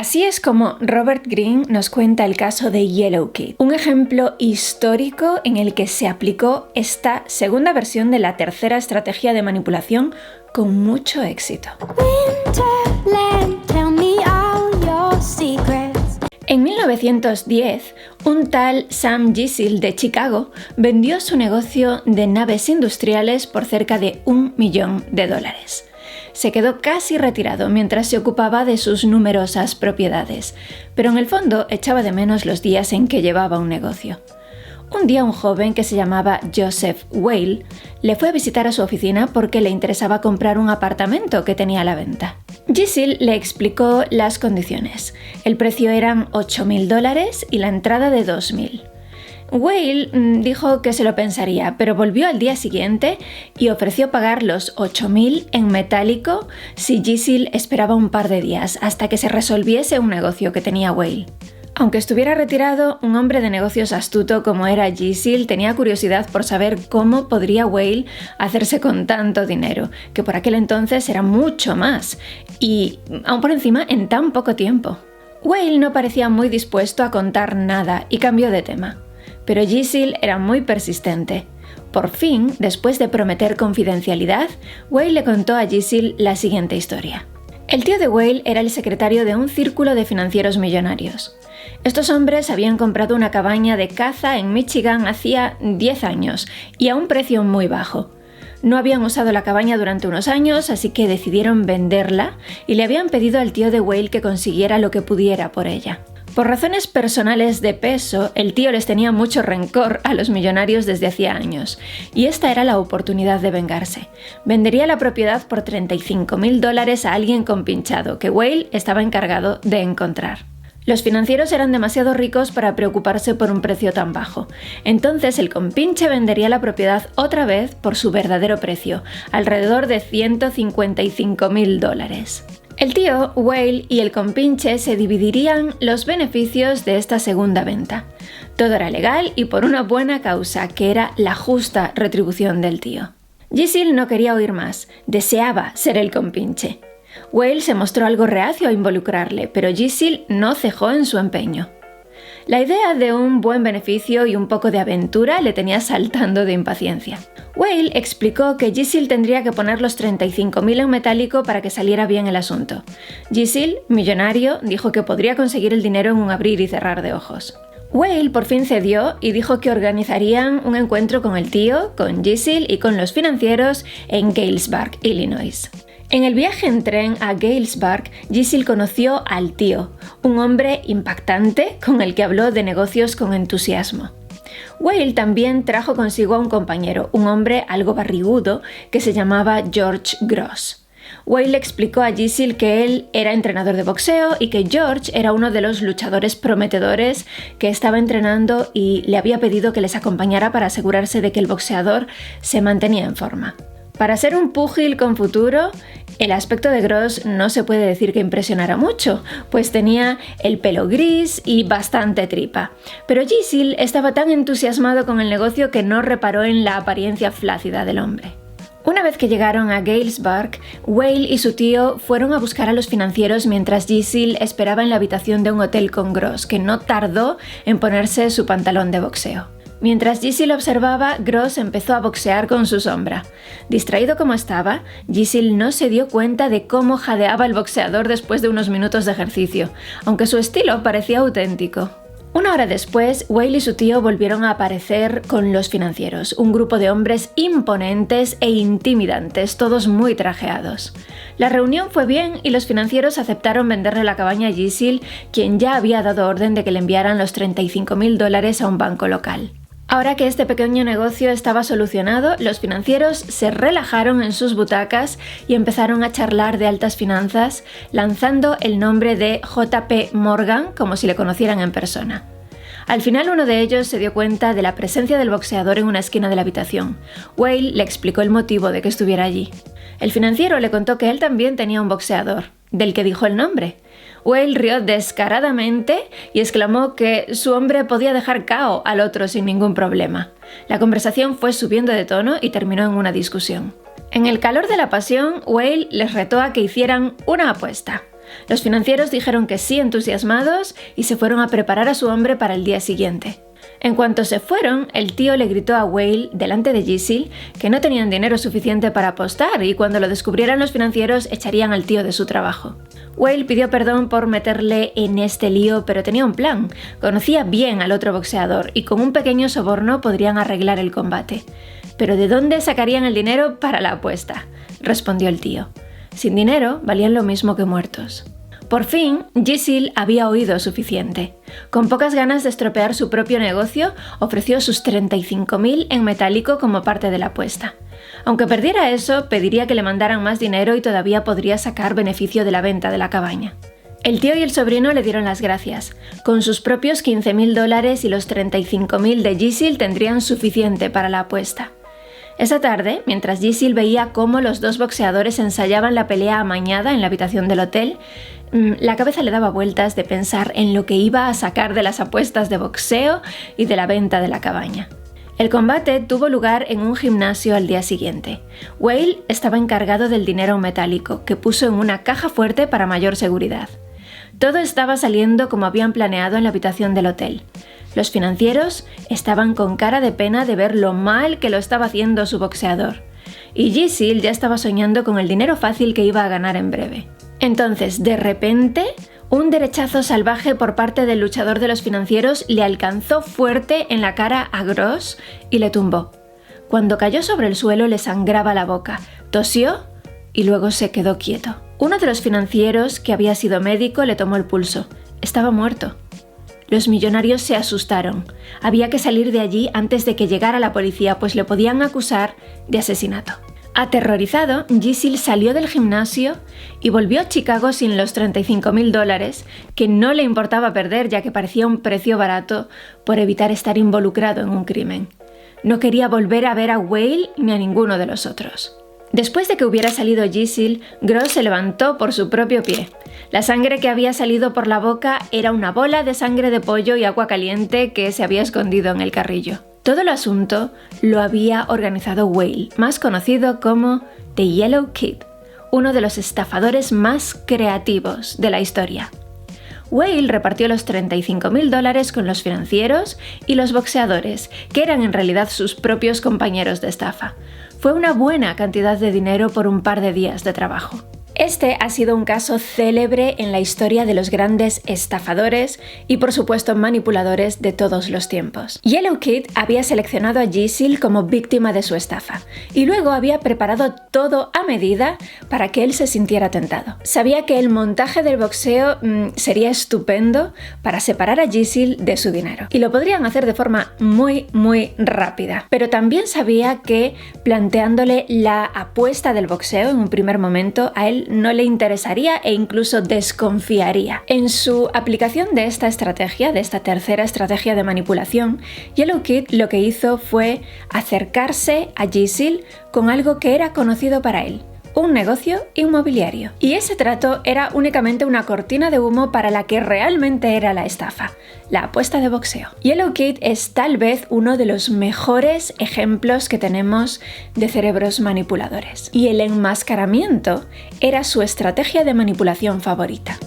Así es como Robert Greene nos cuenta el caso de Yellow Kid, un ejemplo histórico en el que se aplicó esta segunda versión de la tercera estrategia de manipulación con mucho éxito. En 1910, un tal Sam Gisil de Chicago vendió su negocio de naves industriales por cerca de $1 millón. Se quedó casi retirado mientras se ocupaba de sus numerosas propiedades, pero en el fondo echaba de menos los días en que llevaba un negocio. Un día un joven que se llamaba Joseph Whale le fue a visitar a su oficina porque le interesaba comprar un apartamento que tenía a la venta. Gisil le explicó las condiciones. El precio eran $8.000 y la entrada de $2.000. Whale dijo que se lo pensaría, pero volvió al día siguiente y ofreció pagar los $8.000 en metálico si Gisil esperaba un par de días hasta que se resolviese un negocio que tenía Whale. Aunque estuviera retirado, un hombre de negocios astuto como era Gisil tenía curiosidad por saber cómo podría Whale hacerse con tanto dinero, que por aquel entonces era mucho más, y aún por encima en tan poco tiempo. Whale no parecía muy dispuesto a contar nada y cambió de tema. Pero Gisil era muy persistente. Por fin, después de prometer confidencialidad, Whale le contó a Gisil la siguiente historia. El tío de Whale era el secretario de un círculo de financieros millonarios. Estos hombres habían comprado una cabaña de caza en Michigan hacía 10 años y a un precio muy bajo. No habían usado la cabaña durante unos años, así que decidieron venderla y le habían pedido al tío de Whale que consiguiera lo que pudiera por ella. Por razones personales de peso, el tío les tenía mucho rencor a los millonarios desde hacía años, y esta era la oportunidad de vengarse. Vendería la propiedad por $35.000 a alguien compinchado, que Whale estaba encargado de encontrar. Los financieros eran demasiado ricos para preocuparse por un precio tan bajo. Entonces el compinche vendería la propiedad otra vez por su verdadero precio, alrededor de $155.000. El tío, Whale y el compinche se dividirían los beneficios de esta segunda venta. Todo era legal y por una buena causa, que era la justa retribución del tío. Gisil no quería oír más, deseaba ser el compinche. Whale se mostró algo reacio a involucrarle, pero Gisil no cejó en su empeño. La idea de un buen beneficio y un poco de aventura le tenía saltando de impaciencia. Whale explicó que Gisil tendría que poner los $35.000 en metálico para que saliera bien el asunto. Gisil, millonario, dijo que podría conseguir el dinero en un abrir y cerrar de ojos. Whale por fin cedió y dijo que organizarían un encuentro con el tío, con Gisil y con los financieros en Galesburg, Illinois. En el viaje en tren a Galesburg, Gisil conoció al tío, un hombre impactante con el que habló de negocios con entusiasmo. Whale también trajo consigo a un compañero, un hombre algo barrigudo que se llamaba George Gross. Whale le explicó a Gisil que él era entrenador de boxeo y que George era uno de los luchadores prometedores que estaba entrenando y le había pedido que les acompañara para asegurarse de que el boxeador se mantenía en forma. Para ser un púgil con futuro, el aspecto de Gross no se puede decir que impresionara mucho, pues tenía el pelo gris y bastante tripa. Pero Gisil estaba tan entusiasmado con el negocio que no reparó en la apariencia flácida del hombre. Una vez que llegaron a Galesburg, Whale y su tío fueron a buscar a los financieros mientras Gisil esperaba en la habitación de un hotel con Gross, que no tardó en ponerse su pantalón de boxeo. Mientras Gisil observaba, Gross empezó a boxear con su sombra. Distraído como estaba, Gisil no se dio cuenta de cómo jadeaba el boxeador después de unos minutos de ejercicio, aunque su estilo parecía auténtico. Una hora después, Whale y su tío volvieron a aparecer con los financieros, un grupo de hombres imponentes e intimidantes, todos muy trajeados. La reunión fue bien y los financieros aceptaron venderle la cabaña a Gisil, quien ya había dado orden de que le enviaran los $35.000 a un banco local. Ahora que este pequeño negocio estaba solucionado, los financieros se relajaron en sus butacas y empezaron a charlar de altas finanzas, lanzando el nombre de J.P. Morgan como si le conocieran en persona. Al final uno de ellos se dio cuenta de la presencia del boxeador en una esquina de la habitación. Whale le explicó el motivo de que estuviera allí. El financiero le contó que él también tenía un boxeador, del que dijo el nombre. Whale rió descaradamente y exclamó que su hombre podía dejar cao al otro sin ningún problema. La conversación fue subiendo de tono y terminó en una discusión. En el calor de la pasión, Whale les retó a que hicieran una apuesta. Los financieros dijeron que sí entusiasmados y se fueron a preparar a su hombre para el día siguiente. En cuanto se fueron, el tío le gritó a Whale, delante de Gisil, que no tenían dinero suficiente para apostar y cuando lo descubrieran los financieros echarían al tío de su trabajo. Whale pidió perdón por meterle en este lío, pero tenía un plan. Conocía bien al otro boxeador y con un pequeño soborno podrían arreglar el combate. ¿Pero de dónde sacarían el dinero para la apuesta?, respondió el tío. Sin dinero, valían lo mismo que muertos. Por fin, Gisil había oído suficiente. Con pocas ganas de estropear su propio negocio, ofreció sus 35.000 en metálico como parte de la apuesta. Aunque perdiera eso, pediría que le mandaran más dinero y todavía podría sacar beneficio de la venta de la cabaña. El tío y el sobrino le dieron las gracias. Con sus propios $15.000 y los 35.000 de Gisil tendrían suficiente para la apuesta. Esa tarde, mientras Gisil veía cómo los dos boxeadores ensayaban la pelea amañada en la habitación del hotel, la cabeza le daba vueltas de pensar en lo que iba a sacar de las apuestas de boxeo y de la venta de la cabaña. El combate tuvo lugar en un gimnasio al día siguiente. Whale estaba encargado del dinero metálico, que puso en una caja fuerte para mayor seguridad. Todo estaba saliendo como habían planeado en la habitación del hotel. Los financieros estaban con cara de pena de ver lo mal que lo estaba haciendo su boxeador. Y Gisil ya estaba soñando con el dinero fácil que iba a ganar en breve. Entonces, de repente, un derechazo salvaje por parte del luchador de los financieros le alcanzó fuerte en la cara a Gross y le tumbó. Cuando cayó sobre el suelo le sangraba la boca, tosió y luego se quedó quieto. Uno de los financieros, que había sido médico, le tomó el pulso. Estaba muerto. Los millonarios se asustaron. Había que salir de allí antes de que llegara la policía, pues le podían acusar de asesinato. Aterrorizado, Gisil salió del gimnasio y volvió a Chicago sin los $35.000, que no le importaba perder ya que parecía un precio barato por evitar estar involucrado en un crimen. No quería volver a ver a Whale ni a ninguno de los otros. Después de que hubiera salido Gisil, Gross se levantó por su propio pie. La sangre que había salido por la boca era una bola de sangre de pollo y agua caliente que se había escondido en el carrillo. Todo el asunto lo había organizado Whale, más conocido como The Yellow Kid, uno de los estafadores más creativos de la historia. Whale repartió los $35.000 con los financieros y los boxeadores, que eran en realidad sus propios compañeros de estafa. Fue una buena cantidad de dinero por un par de días de trabajo. Este ha sido un caso célebre en la historia de los grandes estafadores y por supuesto manipuladores de todos los tiempos. Yellow Kid había seleccionado a Gisil como víctima de su estafa y luego había preparado todo a medida para que él se sintiera tentado. Sabía que el montaje del boxeo sería estupendo para separar a Gisil de su dinero y lo podrían hacer de forma muy rápida, pero también sabía que planteándole la apuesta del boxeo en un primer momento a él no le interesaría e incluso desconfiaría. En su aplicación de esta estrategia, de esta tercera estrategia de manipulación, Yellow Kid lo que hizo fue acercarse a Gisil con algo que era conocido para él: un negocio inmobiliario. Y ese trato era únicamente una cortina de humo para la que realmente era la estafa, la apuesta de boxeo. Yellow Kid es tal vez uno de los mejores ejemplos que tenemos de cerebros manipuladores. Y el enmascaramiento era su estrategia de manipulación favorita.